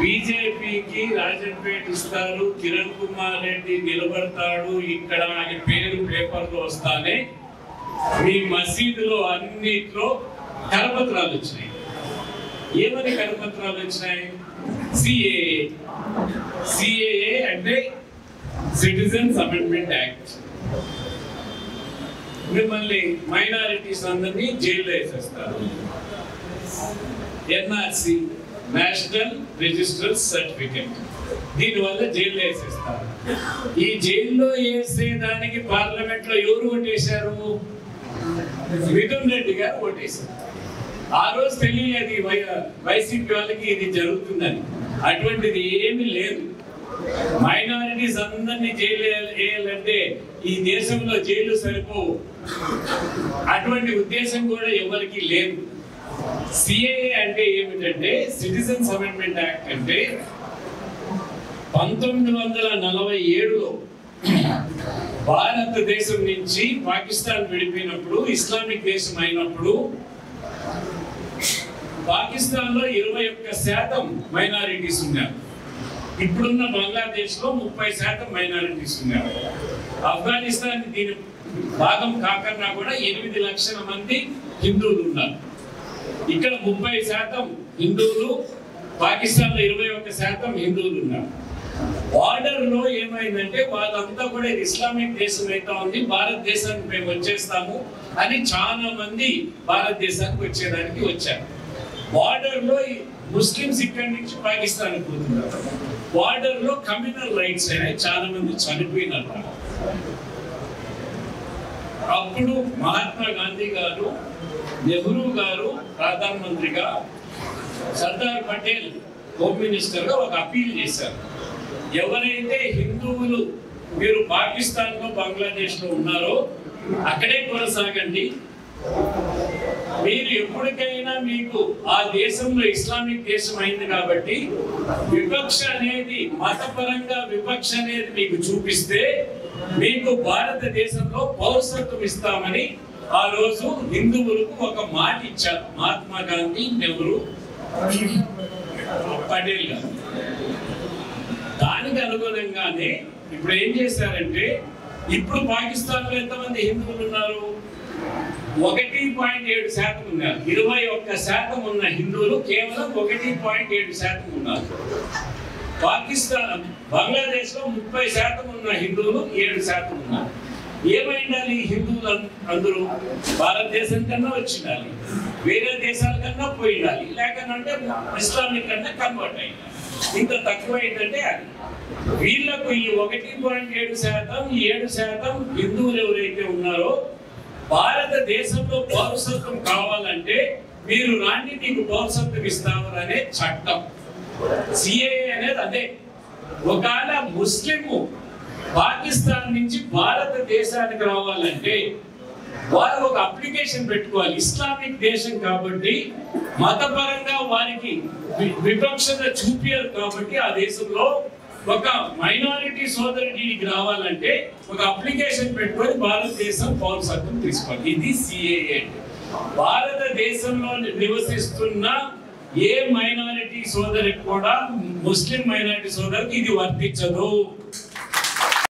బీజేపీకి రాజంపేట ఇస్తారు, కిరణ్ కుమార్ రెడ్డి నిలబడతాడు ఇక్కడ అని పేరు పేపర్లో వస్తానే మీ మసీదులో అన్నిట్లో కరపత్రాలు వచ్చినాయి. ఏమని కరపత్రాలు వచ్చినాయి? సిఏఏ అంటే సిటిజన్స్ అమెండ్మెంట్ యాక్ట్. మిమ్మల్ని మైనారిటీస్ అందరినీ జైల్లో వేసేస్తారు. ఎన్ఆర్సి నేషనల్ రిజిస్టర్ సర్టిఫికెట్, దీనివల్ల జైల్లో వేసేస్తారు. ఈ జైల్లో వేసేదానికి పార్లమెంట్ లో ఎవరు ఓటేశారు? మిథున్ రెడ్డి గారు ఓటేశారు. ఆ రోజు తెలియలేదు వైసీపీ వాళ్ళకి ఇది జరుగుతుందని. అటువంటిది ఏమీ లేదు. మైనారిటీస్ అందరినీ జైలు వేయాలంటే ఈ దేశంలో జైలు సరిపోవు. అటువంటి ఉద్దేశం కూడా ఎవరికి లేదు. సిఏఏ అంటే ఏమిటంటే సిటిజన్స్ అమెండ్మెంట్ యాక్ట్ అంటే 1947లో భారతదేశం నుంచి పాకిస్తాన్ విడిపోయినప్పుడు, ఇస్లామిక్ దేశం అయినప్పుడు పాకిస్తాన్ లో 21% మైనారిటీస్ ఉన్నారు. ఇప్పుడున్న బంగ్లాదేశ్ లో 30% మైనారిటీస్ ఉన్నారు. ఆఫ్ఘనిస్తాన్ దీని భాగం కాకన్నా కూడా 8 లక్షల మంది హిందువులు ఉన్నారు. ఇక్కడ 30% హిందువులు, పాకిస్తాన్ లో 21% హిందువులు ఉన్నారు. బార్డర్ లో ఏమైందంటే వాళ్ళంతా కూడా ఇస్లామిక్ దేశం అయితే ఉంది, భారతదేశానికి మేము వచ్చేస్తాము అని చాలా మంది భారతదేశానికి వచ్చేదానికి వచ్చారు. బార్డర్ లో ముస్లిమ్స్ ఇక్కడి నుంచి పాకిస్తాన్ పోతున్నారు. బార్డర్ లో కమ్యూనల్ రైట్స్ అయినాయి, చాలా మంది చనిపోయినారు. అప్పుడు మహాత్మా గాంధీ గారు, నెహ్రూ గారు ప్రధానమంత్రిగా, సర్దార్ పటేల్ హోమ్ మినిస్టర్ గా ఒక అపీల్ చేశారు. ఎవరైతే హిందువులు మీరు పాకిస్తాన్ లో బంగ్లాదేశ్ లో ఉన్నారో అక్కడే కొనసాగండి. మీరు ఎప్పటికైనా మీకు ఆ దేశంలో ఇస్లామిక్ దేశం అయింది కాబట్టి వివక్ష అనేది, మతపరంగా వివక్ష అనేది మీకు చూపిస్తే మీకు భారతదేశంలో పౌరసత్వం ఇస్తామని ఆ రోజు హిందువులకు ఒక మాట ఇచ్చారు మహాత్మా గాంధీ, నెహ్రూ, పటేల్ గారు. దానికి అనుగుణంగానే ఇప్పుడు ఏం చేశారంటే, ఇప్పుడు పాకిస్తాన్ లో ఎంతమంది హిందువులు ఉన్నారు? 1.7% ఉన్నారు. 21% ఉన్న హిందువులు కేవలం 1.7% ఉన్నారు. బంగ్లాదేశ్ లో 30% ఉన్న హిందువులు 7% ఉన్నారు. ఏమైండాలి? హిందువులు అందరూ భారతదేశం కన్నా వచ్చిండాలి, వేరే దేశాల కన్నా పోయిండాలి, లేకనంటే ఇస్లామిక్ కన్నా కన్వర్ట్ అయ్యింది. ఇంత తక్కువ అయిందంటే అది వీళ్లకు ఈ 1.7%, 7% హిందువులు ఎవరైతే ఉన్నారో భారతదేశంలో పౌరసత్వం కావాలంటే మీరు రాండి, మీకు పౌరసత్వం ఇస్తాము అనే చట్టం. సిఏఏ అనేది అదే. ఒకవేళ ముస్లిం పాకిస్తాన్ నుంచి భారతదేశానికి రావాలంటే వారు ఒక అప్లికేషన్ పెట్టుకోవాలి. ఇస్లామిక్ దేశం కాబట్టి మతపరంగా వారికి వివక్షత చూపారు కాబట్టి ఆ దేశంలో ఒక మైనారిటీ సోదరుడికి రావాలంటే ఒక అప్లికేషన్ పెట్టుకొని భారతదేశం పౌరసత్వం తీసుకోవాలి. ఇది సిఏఏ. భారతదేశంలో నివసిస్తున్న ఏ మైనారిటీ సోదరికి కూడా ముస్లిం మైనారిటీ సోదరికి ఇది వర్తించదు.